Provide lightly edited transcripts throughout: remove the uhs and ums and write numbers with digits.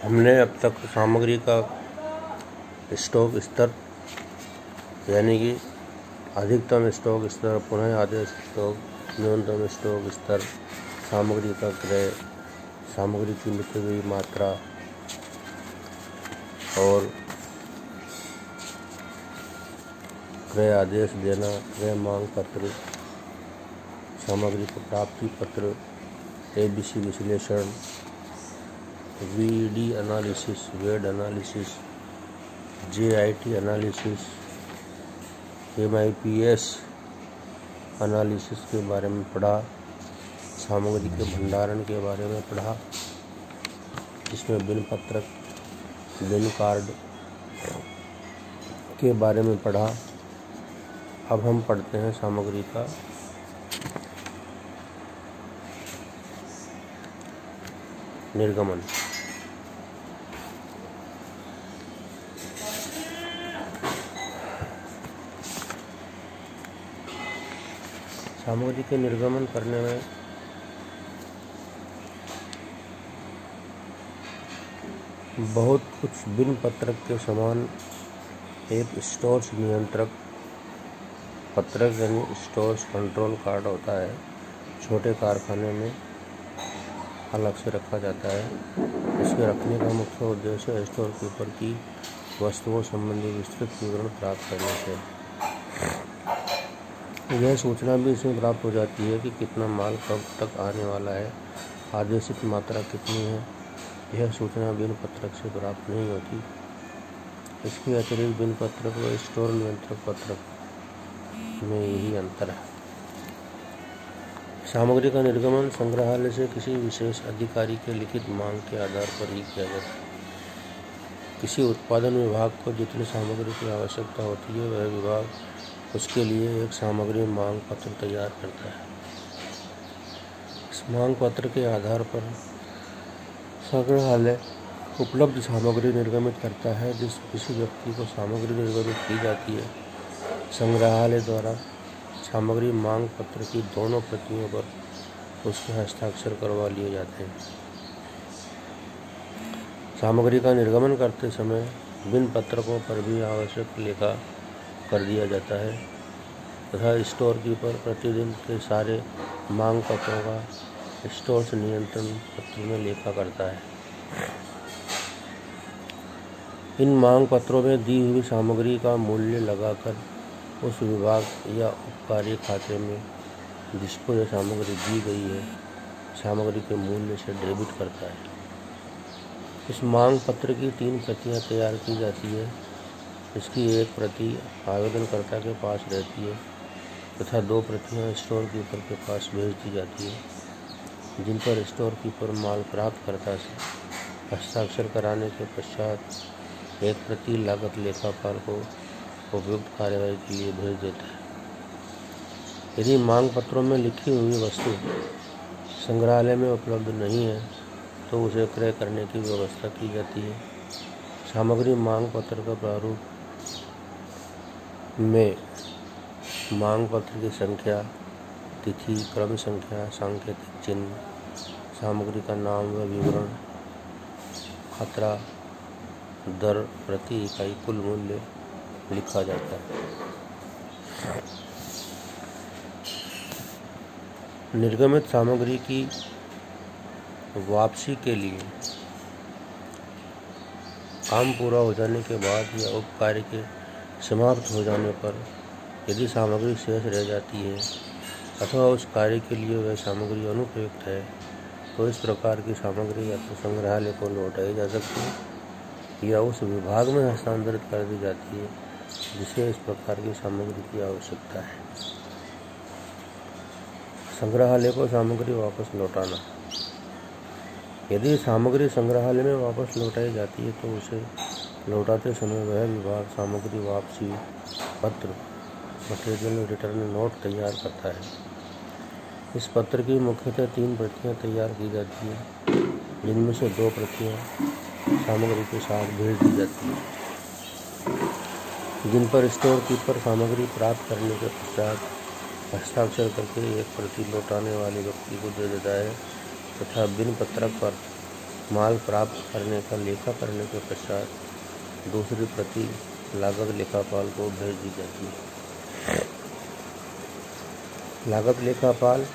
हमने अब तक सामग्री का स्टॉक स्तर यानी कि अधिकतम स्टॉक स्तर, पुनः आदेश स्टॉक, न्यूनतम स्टॉक स्तर, सामग्री का क्रय, सामग्री की लिखी हुई मात्रा और क्रय आदेश देना, क्रय मांग पत्र, सामग्री का प्राप्ति पत्र, ABC विश्लेषण, VD analysis, VED analysis, JIT analysis, MIPS analysis के बारे में पढ़ा, सामग्री के भंडारण के बारे में पढ़ा, जिसमें बिन पत्रक, बिन कार्ड के बारे में पढ़ा। अब हम पढ़ते हैं सामग्री का निर्गमन। सामग्री के निर्गमन करने में बहुत कुछ बिन पत्रक के समान एक स्टोर्स नियंत्रक पत्रक यानी स्टोर्स कंट्रोल कार्ड होता है। छोटे कारखाने में अलग से रखा जाता है। इसके रखने का मुख्य उद्देश्य स्टोर कीपर की वस्तुओं संबंधी विस्तृत विवरण प्राप्त करने से यह सूचना भी इसमें प्राप्त हो जाती है कि कितना माल कब तक आने वाला है, आदेशित मात्रा कितनी है। यह सूचना बिन पत्रक से प्राप्त नहीं होती। इसके अतिरिक्त बिन पत्रक व स्टोर नियंत्रक पत्रक में यही अंतर है। सामग्री का निर्गमन संग्रहालय से किसी विशेष अधिकारी के लिखित मांग के आधार पर ही किया जाता है। किसी उत्पादन विभाग को जितनी सामग्री की आवश्यकता होती है, वह विभाग उसके लिए एक सामग्री मांग पत्र तैयार करता है। इस मांग पत्र के आधार पर संग्रहालय उपलब्ध सामग्री निर्गमित करता है। जिस किसी व्यक्ति को सामग्री निर्गमित की जाती है, संग्रहालय द्वारा सामग्री मांग पत्र की दोनों प्रतियों पर उसके हस्ताक्षर करवा लिए जाते हैं। सामग्री का निर्गमन करते समय बिन पत्रकों पर भी आवश्यक लेखा कर दिया जाता है तथा स्टोर कीपर प्रतिदिन के सारे मांग पत्रों का स्टोर्स नियंत्रण पत्र में लेखा करता है। इन मांग पत्रों में दी हुई सामग्री का मूल्य लगाकर उस विभाग या उपकार्य खाते में जिसको यह सामग्री दी गई है, सामग्री के मूल्य से डेबिट करता है। इस मांग पत्र की 3 प्रतियां तैयार की जाती है। इसकी एक प्रति आवेदनकर्ता के पास रहती है तथा 2 प्रतियां स्टोर कीपर के पास भेज दी जाती है, जिन पर स्टोर कीपर माल प्राप्तकर्ता से हस्ताक्षर कराने के पश्चात एक प्रति लागत लेखापाल को उपयुक्त कार्यवाही के लिए भेज देता है। यदि मांग पत्रों में लिखी हुई वस्तु संग्रहालय में उपलब्ध नहीं है तो उसे क्रय करने की व्यवस्था की जाती है। सामग्री मांग पत्र का प्रारूप में मांग पत्र की संख्या, तिथि, क्रम संख्या, सांकेतिक चिन्ह, सामग्री का नाम व विवरण, मात्रा, दर, प्रति इकाई कुल मूल्य लिखा जाता है। निर्गमित सामग्री की वापसी के लिए काम पूरा हो जाने के बाद या उपकार्य के समाप्त हो जाने पर यदि सामग्री शेष रह जाती है अथवा उस कार्य के लिए वह सामग्री अनुपयुक्त है तो इस प्रकार की सामग्री या तो संग्रहालय को लौटाई जा सकती है या उस विभाग में हस्तांतरित कर दी जाती है जिसे इस प्रकार की सामग्री की आवश्यकता है। संग्रहालय को सामग्री वापस लौटाना। यदि सामग्री संग्रहालय में वापस लौटाई जाती है तो उसे लौटाते समय वह विभाग सामग्री वापसी पत्र मटेरियल रिटर्न नोट तैयार करता है। इस पत्र की मुख्यतः 3 प्रतियां तैयार की जाती हैं, जिनमें से 2 प्रतियां सामग्री के साथ भेज दी जाती हैं, जिन पर स्टोर कीपर सामग्री प्राप्त करने के पश्चात हस्ताक्षर करके एक प्रति लौटाने वाले व्यक्ति को दे देता है तथा बिन पत्रक पर माल प्राप्त करने का लेखा करने के पश्चात दूसरी प्रति लागत लेखापाल को भेज दी जाती है। लागत लेखापाल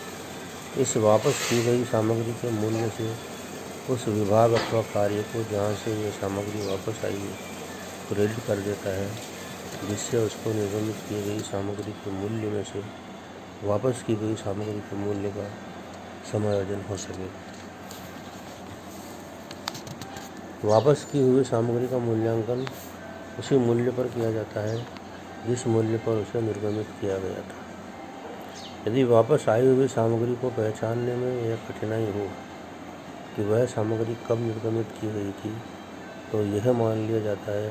इस वापस की गई सामग्री के मूल्य से उस विभाग अथवा कार्य को जहाँ से यह सामग्री वापस आई है क्रेडिट कर देता है, जिससे उसको निर्गमित की गई सामग्री के मूल्य में से वापस की गई सामग्री के मूल्य का समायोजन हो सके। वापस की हुई सामग्री का मूल्यांकन उसी मूल्य पर किया जाता है जिस मूल्य पर उसे निर्गमित किया गया था। यदि वापस आई हुई सामग्री को पहचानने में यह कठिनाई हो कि वह सामग्री कब निर्गमित की गई थी, तो यह मान लिया जाता है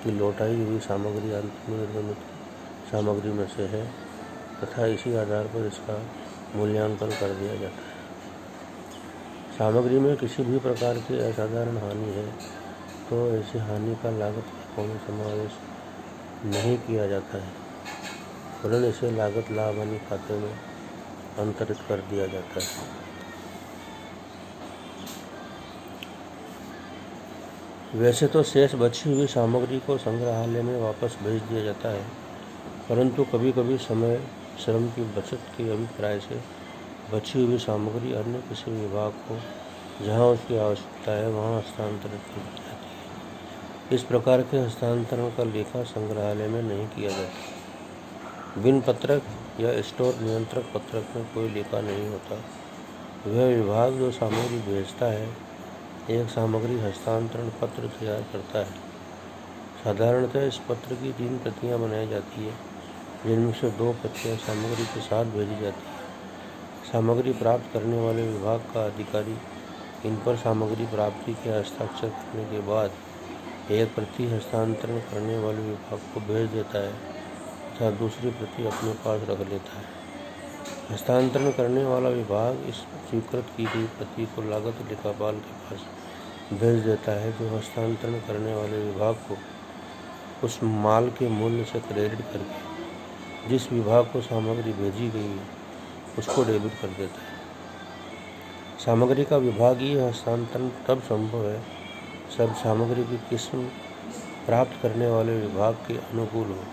कि लौटाई हुई सामग्री अंतिम निर्गमित सामग्री में से है तथा इसी आधार पर इसका मूल्यांकन कर दिया जाता है। सामग्री में किसी भी प्रकार की असाधारण हानि है तो ऐसी हानि का लागत लेखाओं में समावेश नहीं किया जाता है, वरन इसे लागत लाभ हानि खाते में अंतरित कर दिया जाता है। वैसे तो शेष बची हुई सामग्री को संग्रहालय में वापस भेज दिया जाता है, परंतु कभी कभी समय श्रम की बचत के अभिप्राय से बची हुई सामग्री अन्य किसी विभाग को जहां उसकी आवश्यकता है वहां हस्तांतरित कर दी जाती है। इस प्रकार के हस्तांतरण का लेखा संग्रहालय में नहीं किया जाता। बिन पत्रक या स्टोर नियंत्रक पत्रक में कोई लेखा नहीं होता। वह विभाग जो सामग्री भेजता है एक सामग्री हस्तांतरण पत्र तैयार करता है। साधारणतः इस पत्र की 3 प्रतियां बनाई जाती है, जिनमें से 2 प्रतियां सामग्री के साथ भेजी जाती है। सामग्री प्राप्त करने वाले विभाग का अधिकारी इन पर सामग्री प्राप्ति के हस्ताक्षर करने के बाद एक प्रति हस्तांतरण करने वाले विभाग को भेज देता है तथा दूसरी प्रति अपने पास रख लेता है। हस्तांतरण करने वाला विभाग इस स्वीकृत की गई प्रति को लागत लेखापाल के पास भेज देता है, जो हस्तांतरण करने वाले विभाग को उस माल के मूल्य से क्रेडिट करके जिस विभाग को सामग्री भेजी गई है उसको डेबिट कर देता है। सामग्री का विभागीय हस्तांतरण तब संभव है जब सामग्री की किस्म प्राप्त करने वाले विभाग के अनुकूल हो।